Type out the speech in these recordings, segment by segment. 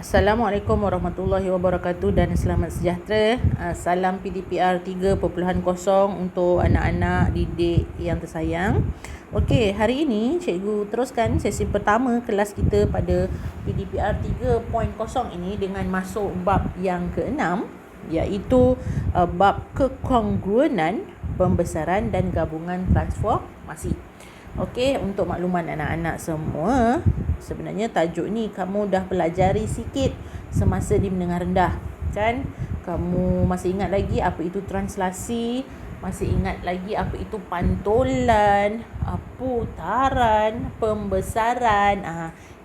Assalamualaikum warahmatullahi wabarakatuh dan selamat sejahtera. Salam PDPR 3.0 untuk anak-anak didik yang tersayang. Okey, hari ini cikgu teruskan sesi pertama kelas kita pada PDPR 3.0 ini dengan masuk bab yang ke-6, iaitu bab kekongruenan, pembesaran dan gabungan transformasi. Okey, untuk makluman anak-anak semua, sebenarnya tajuk ni kamu dah pelajari sikit semasa di menengah rendah, kan? Kamu masih ingat lagi apa itu translasi? Masih ingat lagi apa itu pantulan, putaran, pembesaran?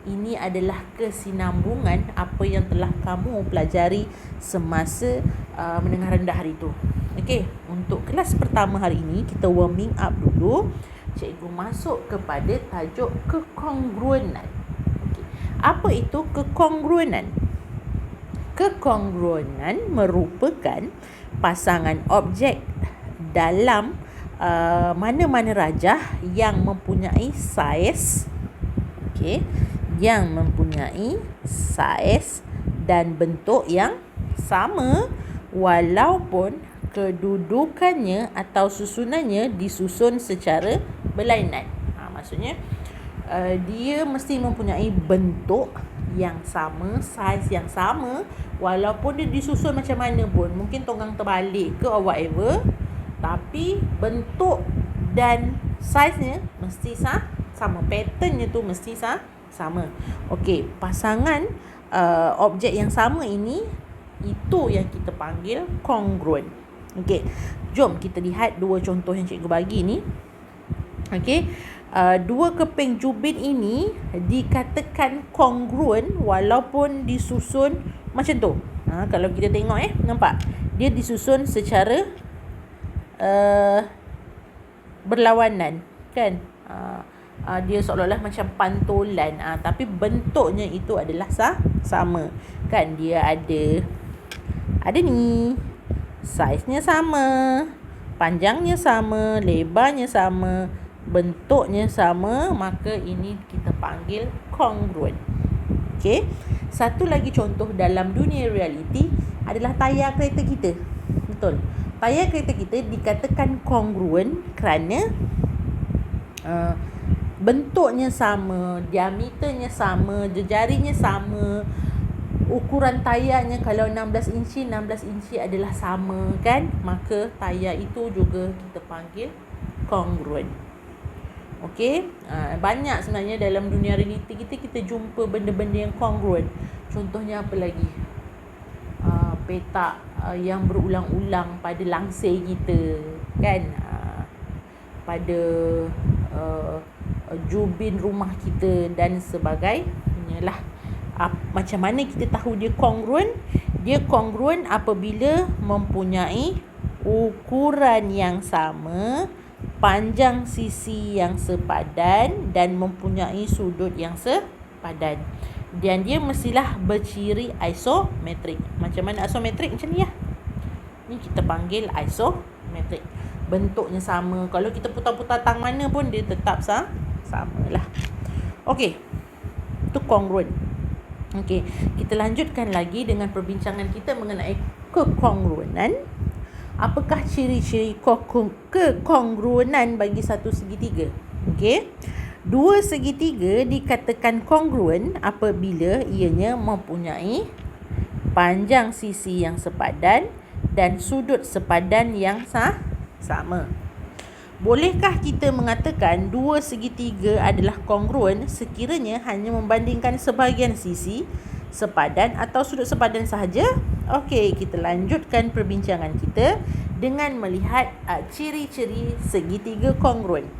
Ini adalah kesinambungan apa yang telah kamu pelajari semasa menengah rendah hari itu. Okey, untuk kelas pertama hari ini kita warming up dulu. Cikgu masuk kepada tajuk kekongruenan. Okay. Apa itu kekongruenan? Kekongruenan merupakan pasangan objek dalam mana-mana rajah yang mempunyai saiz, yang mempunyai saiz dan bentuk yang sama walaupun kedudukannya atau susunannya disusun secara berlainan. Maksudnya dia mesti mempunyai bentuk yang sama, saiz yang sama, walaupun dia disusun macam mana pun, mungkin tonggang terbalik ke or whatever, tapi bentuk dan saiznya mesti sama, patternnya tu mesti sama. Okey, pasangan objek yang sama ini, itu yang kita panggil kongruen. Okey, jom kita lihat dua contoh yang cikgu bagi ni. Okey, dua keping jubin ini dikatakan kongruen walaupun disusun macam tu. Kalau kita tengok nampak? Dia disusun secara berlawanan, kan? Dia seolah-olah macam pantulan, tapi bentuknya itu adalah sama, kan? Dia ada ni, saiznya sama, panjangnya sama, lebarnya sama, bentuknya sama, maka ini kita panggil kongruen. Okey, satu lagi contoh dalam dunia realiti adalah tayar kereta kita. Betul, tayar kereta kita dikatakan kongruen kerana bentuknya sama, diameternya sama, jejarinya sama, ukuran tayarnya kalau 16 inci adalah sama, kan? Maka tayar itu juga kita panggil kongruen. Okey, banyak sebenarnya dalam dunia realiti kita jumpa benda-benda yang kongruen. Contohnya apa lagi? Petak yang berulang-ulang pada langsir kita, kan? Pada jubin rumah kita dan sebagainya lah. Macam mana kita tahu dia kongruen? Dia kongruen apabila mempunyai ukuran yang sama, panjang sisi yang sepadan dan mempunyai sudut yang sepadan. Dan dia mestilah berciri isometrik. Macam mana isometrik? Macam ni lah. Ni kita panggil isometrik. Bentuknya sama. Kalau kita putar-putar tang mana pun dia tetap sama lah. Okey, itu kongruen. Okey, kita lanjutkan lagi dengan perbincangan kita mengenai kekongruenan. Apakah ciri-ciri kekongruenan bagi satu segitiga? Okey, dua segitiga dikatakan kongruen apabila ianya mempunyai panjang sisi yang sepadan dan sudut sepadan yang sama. Bolehkah kita mengatakan dua segitiga adalah kongruen sekiranya hanya membandingkan sebahagian sisi sepadan atau sudut sepadan sahaja? Okey, kita lanjutkan perbincangan kita dengan melihat ciri-ciri segitiga kongruen.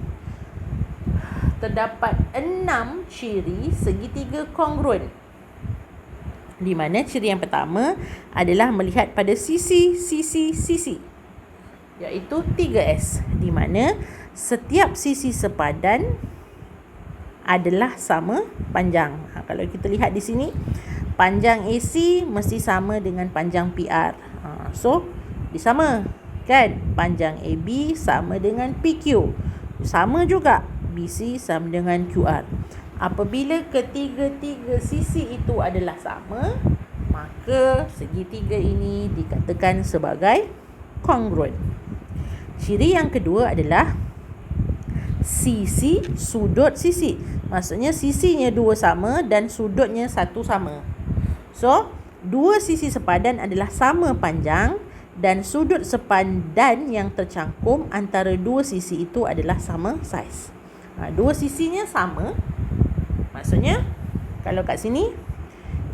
Terdapat 6 ciri segitiga kongruen. Di mana ciri yang pertama adalah melihat pada sisi, iaitu 3S, di mana setiap sisi sepadan adalah sama panjang. Kalau kita lihat di sini, panjang AC mesti sama dengan panjang PR. So, dia sama, kan? Panjang AB sama dengan PQ. Sama juga BC sama dengan QR. Apabila ketiga-tiga sisi itu adalah sama, maka segitiga ini dikatakan sebagai kongruent. Ciri yang kedua adalah sisi sudut sisi. Maksudnya sisinya dua sama dan sudutnya satu sama. So, dua sisi sepadan adalah sama panjang dan sudut sepadan yang tercangkum antara dua sisi itu adalah sama saiz. Dua sisinya sama. Maksudnya kalau kat sini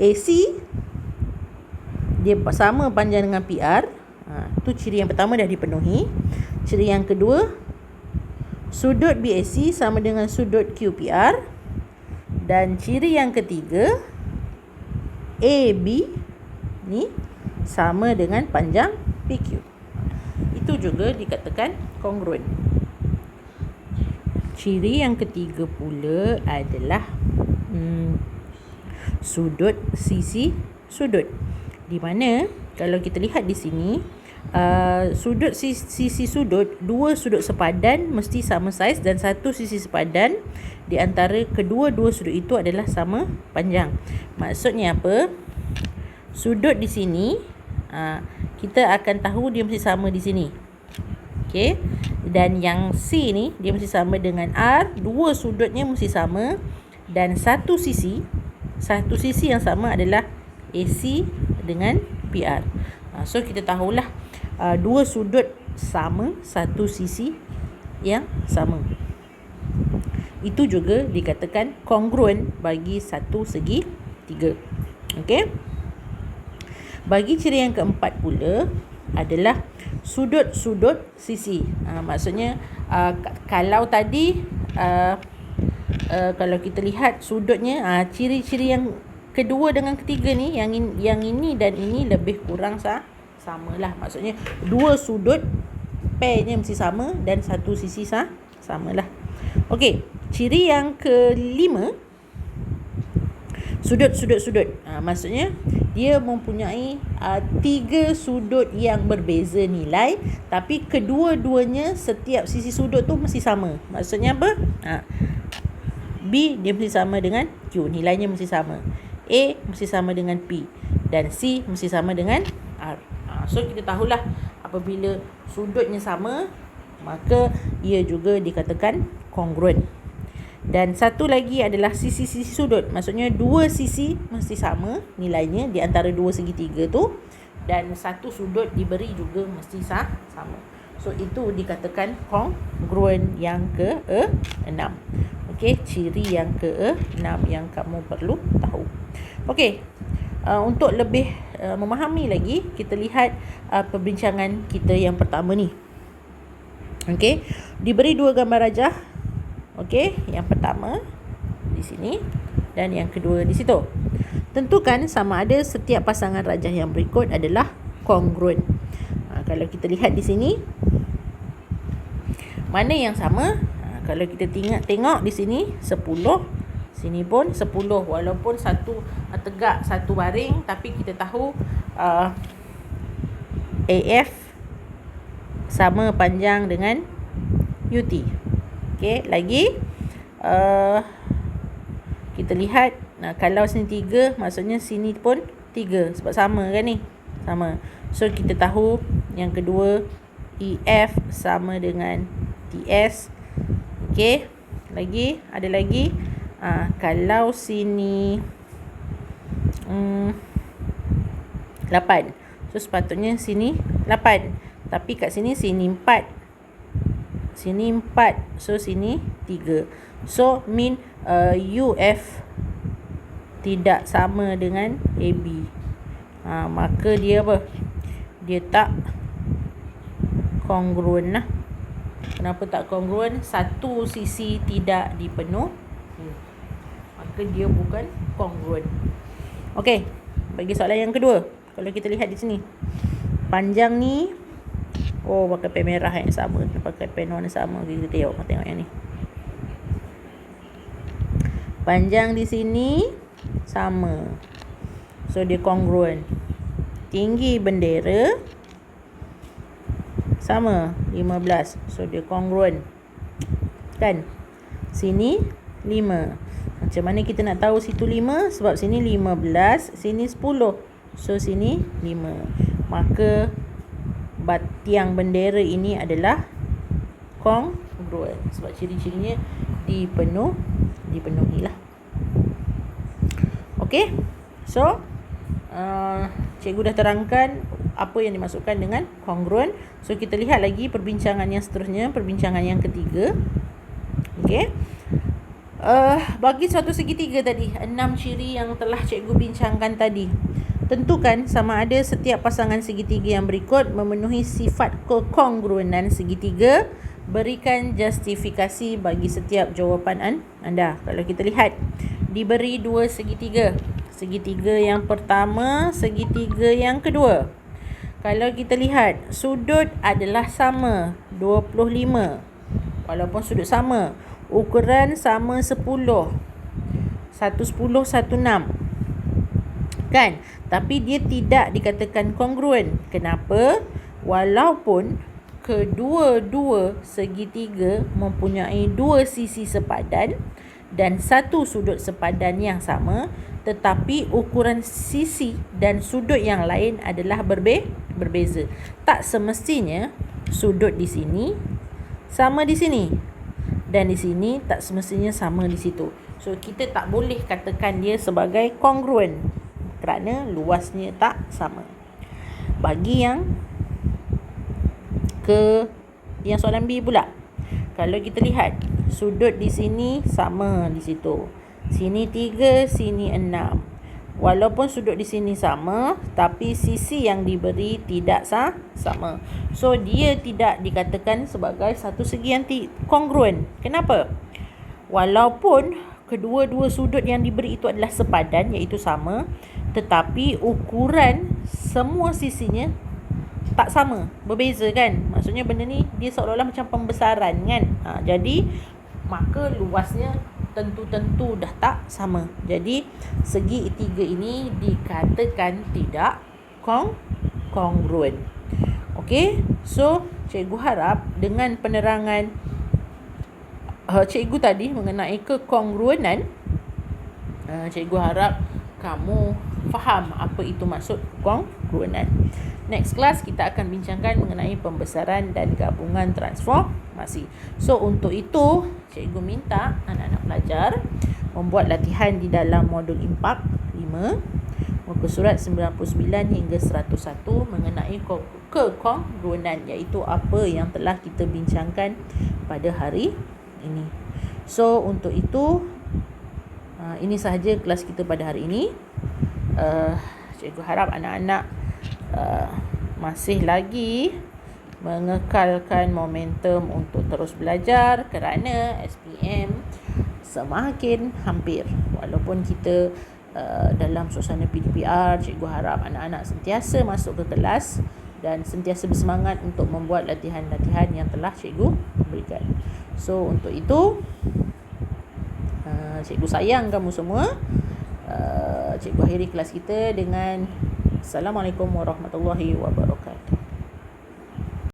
AC dia sama panjang dengan PR. Tu ciri yang pertama dah dipenuhi. Ciri yang kedua, sudut BAC sama dengan sudut QPR. Dan ciri yang ketiga, AB ni sama dengan panjang PQ. Itu juga dikatakan kongruent. Ciri yang ketiga pula adalah sudut sisi sudut. Di mana kalau kita lihat di sini, sudut sisi sudut, dua sudut sepadan mesti sama saiz dan satu sisi sepadan di antara kedua-dua sudut itu adalah sama panjang. Maksudnya apa? Sudut di sini kita akan tahu dia mesti sama di sini. Okey. Dan yang C ni dia mesti sama dengan R, dua sudutnya mesti sama dan satu sisi yang sama adalah AC dengan PR. So kita tahulah dua sudut sama, satu sisi yang sama. Itu juga dikatakan kongruent bagi satu segi tiga. Okey. Bagi ciri yang keempat pula adalah sudut-sudut sisi. Maksudnya kalau tadi kalau kita lihat sudutnya, ciri-ciri yang kedua dengan ketiga ni, yang ini dan ini lebih kurang samalah. Maksudnya dua sudut pairnya mesti sama dan satu sisi samalah. Okey, ciri yang kelima, sudut. Maksudnya dia mempunyai tiga sudut yang berbeza nilai, tapi kedua-duanya setiap sisi sudut tu mesti sama. Maksudnya apa? B dia mesti sama dengan Q, nilainya mesti sama. A mesti sama dengan P dan C mesti sama dengan R. So kita tahulah apabila sudutnya sama, maka ia juga dikatakan kongruent. Dan satu lagi adalah sisi-sisi sudut. Maksudnya dua sisi mesti sama nilainya di antara dua segitiga tu, dan satu sudut diberi juga mesti sama. So itu dikatakan kongruent yang ke-6. Okey, ciri yang ke-6 yang kamu perlu tahu. Okey, untuk lebih memahami lagi, kita lihat perbincangan kita yang pertama ni. Okey, diberi dua gambar rajah. Okey, yang pertama di sini dan yang kedua di situ. Tentukan sama ada setiap pasangan rajah yang berikut adalah kongruent. Kalau kita lihat di sini, mana yang sama? Kalau kita tengok di sini 10, sini pun 10, walaupun satu tegak satu baring, tapi kita tahu AF sama panjang dengan UT. Okey, lagi kita lihat, kalau sini 3, maksudnya sini pun 3, sebab sama kan ni, sama. So kita tahu yang kedua EF sama dengan TS. Okey, ada lagi kalau sini 8, so sepatutnya sini 8, tapi kat sini 4, so sini 3. So mean UF tidak sama dengan AB. Maka dia apa? Dia tak kongruent lah. Kenapa tak kongruent? Satu sisi tidak dipenuhi, maka dia bukan kongruent. Okey, bagi soalan yang kedua, kalau kita lihat di sini, panjang ni, pakai pen merah yang sama, pakai pen warna sama. Kita tengok yang ni. Panjang di sini sama, so dia kongruent. Tinggi bendera sama, 15, so dia kongruent kan. Sini 5, Macam mana kita nak tahu situ 5? Sebab sini 15, sini 10. So sini 5. Maka tiang bendera ini adalah kongruent. Sebab ciri-cirinya dipenuhi lah. Okey. So cikgu dah terangkan apa yang dimaksudkan dengan kongruent. So kita lihat lagi perbincangan yang seterusnya, perbincangan yang ketiga. Okey. Bagi suatu segitiga tadi, 6 ciri yang telah cikgu bincangkan tadi. Tentukan sama ada setiap pasangan segitiga yang berikut memenuhi sifat kekongruenan segitiga. Berikan justifikasi bagi setiap jawapan anda. Kalau kita lihat, diberi 2 segitiga. Segitiga yang pertama, segitiga yang kedua. Kalau kita lihat, sudut adalah sama, 25. Walaupun sudut sama, ukuran sama 10. 110, 16. Kan? Tapi dia tidak dikatakan kongruen. Kenapa? Walaupun kedua-dua segitiga mempunyai 2 sisi sepadan dan 1 sudut sepadan yang sama, tetapi ukuran sisi dan sudut yang lain adalah berbeza. Tak semestinya sudut di sini sama di sini, dan di sini tak semestinya sama di situ. So kita tak boleh katakan dia sebagai kongruen kerana luasnya tak sama. Bagi yang soalan B pula. Kalau kita lihat, sudut di sini sama di situ. Sini 3, sini 6. Walaupun sudut di sini sama, tapi sisi yang diberi tidak sama. So dia tidak dikatakan sebagai satu segi yang kongruen. Kenapa? Walaupun kedua-dua sudut yang diberi itu adalah sepadan, iaitu sama, tetapi ukuran semua sisinya tak sama, berbeza kan. Maksudnya benda ni dia seolah-olah macam pembesaran kan. Jadi maka luasnya tentu-tentu dah tak sama. Jadi segi tiga ini dikatakan tidak kongruen. Okey, so cikgu harap dengan penerangan cikgu tadi mengenai kekongruenan, cikgu harap kamu faham apa itu maksud kongruenan. Next class kita akan bincangkan mengenai pembesaran dan gabungan transformasi. So untuk itu cikgu minta anak-anak pelajar membuat latihan di dalam modul impak 5 muka surat 99 hingga 101 mengenai kekongruenan, iaitu apa yang telah kita bincangkan pada hari ini. So untuk itu ini sahaja kelas kita pada hari ini. Cikgu harap anak-anak masih lagi mengekalkan momentum untuk terus belajar kerana SPM semakin hampir. Walaupun kita dalam suasana PDPR, cikgu harap anak-anak sentiasa masuk ke kelas dan sentiasa bersemangat untuk membuat latihan-latihan yang telah cikgu berikan. So untuk itu cikgu sayang kamu semua. Cikgu akhiri kelas kita dengan Assalamualaikum warahmatullahi wabarakatuh.